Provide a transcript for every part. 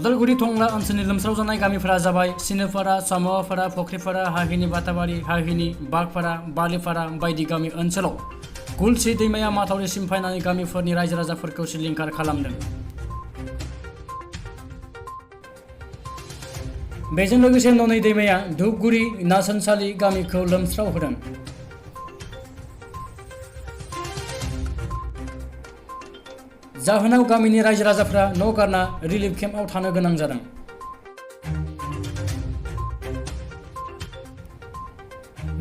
उदालगुरि टंला ओनसोलनि लोमस्राव जानाय गामिफोरा जाबाय सिनोपारा, सामुवापारा, फख्रिपारा, हाहिनि बाताबारि, हाहिनि बागपारा, बालिपारा बायदि गामि ओनसोलाव गुलसि दैमाया माथावरिसिम फैनानै गामिफोरनि रायजो राजाफोरखौ सिलिंखार खालामदों। बेजों लोगोसे ननै दैमाया धुपगुरि नासोनसालि गामिखौ लोमस्राव होदों। जाहोनाव गामिनि रायजो राजाफ्रा न' गारना रिलिफ केम्पआव थानो गोनां जादों।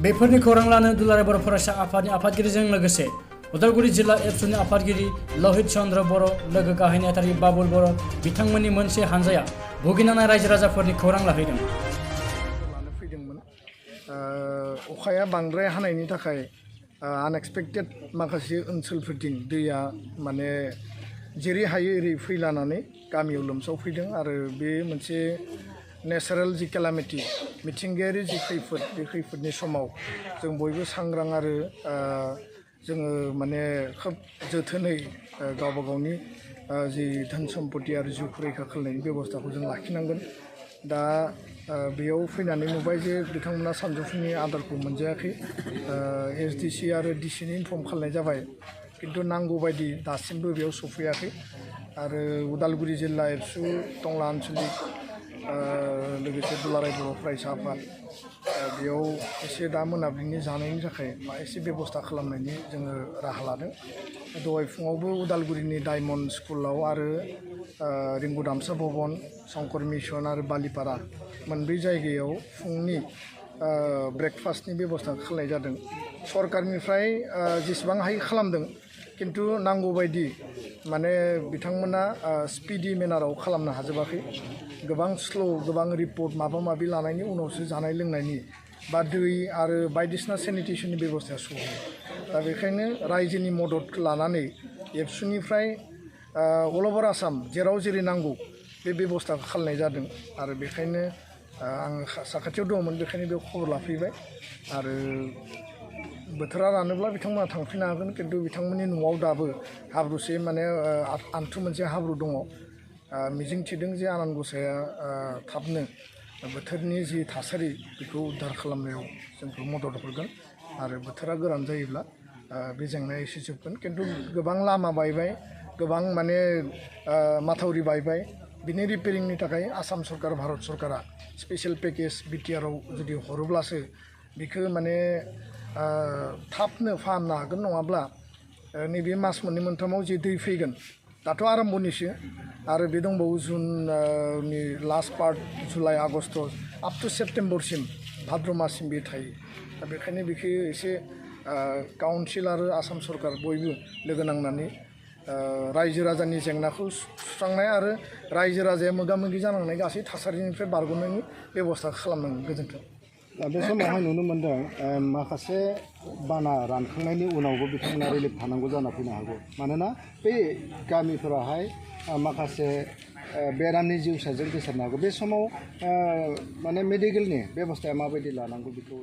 बेफोरनि खौरां लानो दुलाराय बर' फरायसा आफादनि आफादगिरिजों लोगोसे उदालगुरि जिल्ला एबसुनि आफादगिरि लहित चन्द्र बर', लोगो गाहाय नेहाथारि बाबुल बर' बिथांमोननि मोनसे हानजाया भुगिनांनाय रायजो राजाफोरनि खौरां लाहैदों। अखाया बांद्राय हानायनि थाखाय आनएक्सपेक्टेड माखासे ओनसोलफोरथिं दैया माने जेरै हायो एरै फैलानानै गामियाव लोमसावफैदों आरो बे मोनसे नेचारेल जि केलामिटि, मिथिंगायारि जि खैफोद, बे खैफोदनि समाव जों बयबो सांग्रां आरो जोङो माने खोब जोथोनै गावबा गावनि जि धोन सम्पति आरो जिउखौ रैखा खालामनायनि बेबस्थाखौ जों लाखिनांगोन। दा बेयाव फैनानै नुबाय जे बिथांमोना सानजौफुनि आदारखौ मोनजायाखै। एसडिसि आरो डिसिनि इनफर्म खालामनाय जाबाय, किन्तु नांगौ बायदि दासिमबो बेयाव सफैयाखै। आरो उदालगुरि जिल्ला एबसु टंला आन्चलिक लोगोसे दुलाराय बर' फरायसा आफाद बेयाव एसे दा मोनाबिलिनि जानायनि थाखाय एसे बेबस्था खालामनायनि जोङो राहा लादों। दहाय फुङावबो उदालगुरिनि डायमन्ड स्कुलाव आरो रिंगु दामसा भबन, शंकर मिशन आरो बालिपारा मोनब्रै जायगायाव फुंनि ब्रेकफास्टनि बेबस्था खालामनाय जादों। सरकारनिफ्राय जेसेबां हायो खालामदों, किन्तु नांगौ बायदि माने बिथांमोना स्पिडि मेनाराव खालामनो हाजोबाखै। गोबां स्ल', गोबां रिपर्ट माबा माबि लानायनि उनावसो जानाय लोंनायनि बा दै आरो बायदिसिना सेनिटेसननि बेबस्थाया सफैयो। दा बेखायनो रायजोनि मददखौ लानानै एबसुनिफ्राय अल अभार आसाम जेराव जेरै नांगौ बे बेबस्थाखौ खालामनाय जादों। आरो बेखायनो आं साखाथियाव दङमोन, बेखायनो बेयाव खबर लाफैबाय। आरो बोथोरा रानोब्ला बिथांमोना थांफिननो हागोन, किन्तु बिथांमोननि न'आव दाबो हाब्रुसे माने आन्थु मोनसे हाब्रु दङ। मिजिं थिदों जे आनान गसाया थाबनो बोथोरनि जि थासारि बेखौ उद्धार खालामनायाव जोंखौ मदद हरगोन। आरो बोथोरा गोरान जायोब्ला बे जेंनाया एसे जोबगोन। किन्तु गोबां लामा बायबाय, गोबां माने माथावरि बायबाय। बिनि रिपेयारिंनि थाखाय आसाम सरकार, भारत सरकारा स्पेसियेल पेकेज बिटिआरआव जुदि हरोब्लासो बेखौ माने थाबनो फाहामनो हागोन। नङाब्ला नैबे मास मोननै मोनथामाव जे दै फैगोन, दाथ' आरम्भनिसो, आरो बे दंबावो जुननि last part, July August up to सेप्तेम्बरसिम, भाद्र माससिम बे थायो। दा बेखायनो बेखौ एसे काउन्सिल आरो आसाम सरकार बयबो लोगो नांनानै रायजो राजानि जेंनाखौ सुस्रांनाय आरो रायजो राजाया मोगा मोगि जानांनाय गासै थासारिनिफ्राय बारग'नायनि बेबस्था खालामनांगोन। गोजोन्थों। दा बे समावहाय नुनो मोन्दों माखासे बाना रानखांनायनि उनावबो बिथांमोना रिलिफ थानांगौ जाना फैनो हागौ। मानोना बै गामिफोरावहाय माखासे बेरामनि जिउसाजों गोसारनो हागौ। बे समाव माने मेडिकेलनि बेबस्थाया माबायदि लानांगौ बेखौ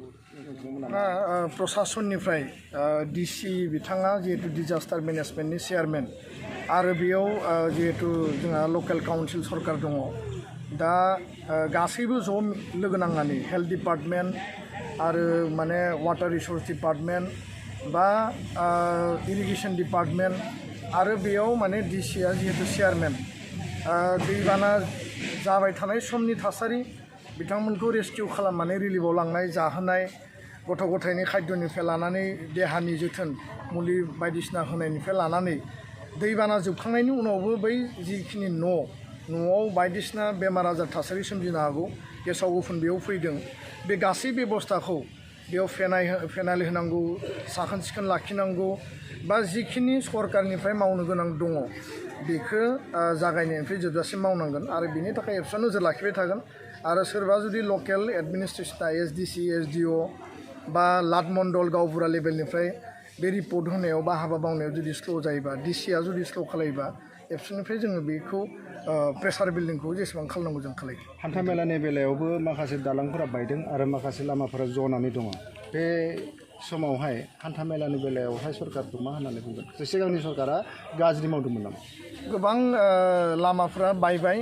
प्रसासननिफ्राय डिसि बिथाङा जिहेतु डिजास्टार मेनेजमेन्टनि चेयारमेन, आरो बेयाव जिहेतु जोंहा लकेल काउन्सिल सरकार दङ। दा गासैबो ज' लोगो नांनानै हेल्थ डिपार्टमेन्ट आरो माने वाटार रिसर्स डिपार्टमेन्ट बा इरिगेसन डिपार्टमेन्ट आरो बेयाव माने डिसिआ जिहेतु चेयारमेन, दैबाना जाबाय थानाय समनि थासारि बिथांमोनखौ रेस्किउ खालामनानै रिलिफआव लांनाय, जाहोनाय, गथ' गथायनि खाद्यनिफ्राय लानानै देहानि जोथोन मुलि बायदिसिना होनायनिफ्राय लानानै दैबाना जोबखांनायनि उनावबो बै जिखिनि न'आव बायदिसिना बेमार आजार थासारि सोमजिनो हागौ, गेसाव गोफोन बेयाव फैदों, बे गासै बेबस्थाखौ बेयाव फेनाइल होनांगौ, साखोन सिखोन लाखिनांगौ, बा जिखिनि सरकारनिफ्राय मावनो गोनां दङ बेखौ जागायनायनिफ्राय जोबजासिम मावनांगोन। आरो बिनि थाखाय एबसुआ नोजोर लाखिबाय थागोन। आरो सोरबा जुदि लकेल एडमिनिस्ट्रेसना एसडिसि, एसडिअ बा लाट मण्डल गावबुरा लेभेलनिफ्राय बे रिपर्ट होनायाव बा हाबा मावनायाव जुदि स्ल' जायोबा, डिसिआ जुदि स्ल' खालायोबा, एबसुनिफ्राय जोङो बेखौ प्रेसार बिल्डिंखौ जेसेबां खालामनांगौ जों खालायो। हान्था मेलानि बेलायावबो माखासे दालांफोरा बायदों आरो माखासे लामाफोरा जनानै दङ। बे समावहाय हान्था मेलानि बेलायावहाय सरकारखौ मा होननानै बुंगोन सिगांनि सरकारा गाज्रि मावदोंमोन नामा गोबां लामाफ्रा बायबाय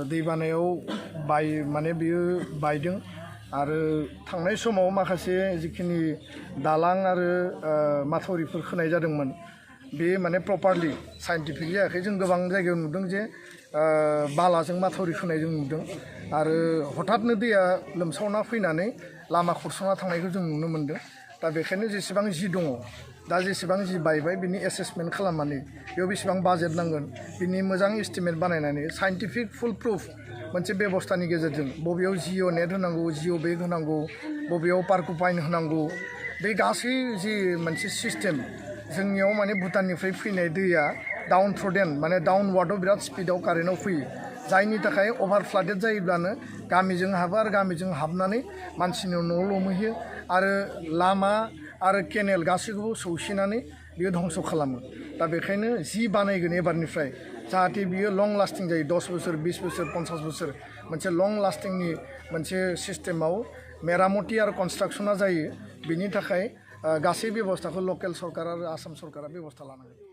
दैबानायाव माने बियो बायदों आरो थांनाय समाव माखासे जिखिनि दालां आरो माथावरिफोर खोनाय जादोंमोन बे माने प्रपारलि साइन्टिफिक जायाखै जों गोबां जायगायाव नुदों जे बालाजों माथावरि खोनाय जों नुदों आरो हठाथनो दैया लोमसावना फैनानै लामा खुरस'ना थांनायखौ जों नुनो मोन्दों दा बेखायनो जेसेबां जि दङ दा जेसेबां जि बायबाय बिनि एसेसमेन्ट खालामनानै बेयाव बेसेबां बाजेट नांगोन बिनि मोजां एस्टिमेट बानायनानै साइन्टिफिक फुल प्रुफ मोनसे बेबस्थानि गेजेरजों बबेयाव जिअ नेट होनांगौ जिअ बेग होनांगौ बबेयाव पार्कुपाइन होनांगौ बे गासै जि मोनसे सिस्टेम जोंनियाव माने भुटाननिफ्राय फैनाय दैया डाउन थ्र'डेन माने डाउनवार्डआव बिराद स्पिडआव कारेन्टआव फैयो जायनि थाखाय अभार फ्लाडेड जायोब्लानो गामिजों हाबो आरो गामिजों हाबनानै मानसिनि न' लोमहैयो आरो लामा आरो केनेल गासैखौबो सौसिनानै बियो धंस' खालामो दा बेखायनो जि बानायगोन एबारनिफ्राय जाहाथे बियो लं लास्टिं जायो 10 बोसोर 20 बोसोर 50 बोसोर मोनसे लं लास्टिंनि मोनसे सिस्टेमाव मेरामति आरो कनस्ट्राक्सना जायो बिनि थाखाय गासै बेबस्थाखौ लकेल सरकार आरो आसाम सरकारा बेबस्था लानांगोन